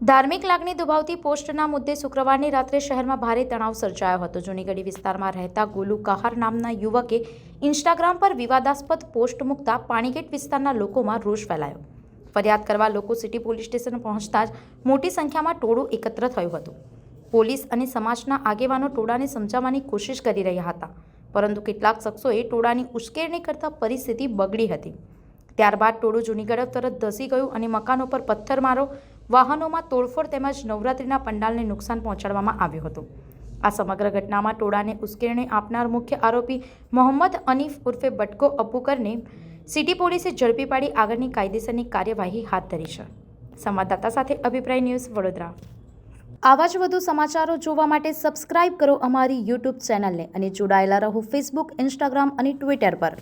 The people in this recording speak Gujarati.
ધાર્મિક લાગણી દુભાવતી પોસ્ટના મુદ્દે શુક્રવારની રાત્રે શહેરમાં ભારે તણાવ સર્જાયો હતો. જૂનીગઢી વિસ્તારમાં રહેતા ગોલુ કહાર નામના યુવકે ઇન્સ્ટાગ્રામ પર વિવાદાસ્પદ પોસ્ટ મૂકતા પાણીગેટ વિસ્તારના લોકોમાં રોષ ફેલાયો. ફરિયાદ કરવા લોકો સિટી પોલીસ સ્ટેશન પહોંચતા જ મોટી સંખ્યામાં ટોળું એકત્ર થયું હતું. પોલીસ અને સમાજના આગેવાનો ટોળાને સમજાવવાની કોશિશ કરી રહ્યા હતા, પરંતુ કેટલાક શખ્સોએ ટોળાની ઉશ્કેરણી કરતા પરિસ્થિતિ બગડી હતી. ત્યારબાદ ટોળું જૂનીગઢ તરફ ધસી ગયું અને મકાનો પર પથ્થરમારો, વાહનોમાં તોડફોડ તેમજ નવરાત્રિના પંડાલને નુકસાન પહોંચાડવામાં આવ્યું હતું. આ સમગ્ર ઘટનામાં ટોળાને ઉશ્કેરણી આપનાર મુખ્ય આરોપી મોહમ્મદ અનીફ ઉર્ફે બટકો અપુકરને સિટી પોલીસે ઝડપી પાડી આગળની કાયદેસરની કાર્યવાહી હાથ ધરી છે. સંવાદદાતા સાથે અભિપ્રાય ન્યૂઝ, વડોદરા. આવા જ વધુ સમાચારો જોવા માટે સબસ્ક્રાઇબ કરો અમારી યુટ્યુબ ચેનલને અને જોડાયેલા રહો ફેસબુક, ઇન્સ્ટાગ્રામ અને ટ્વિટર પર.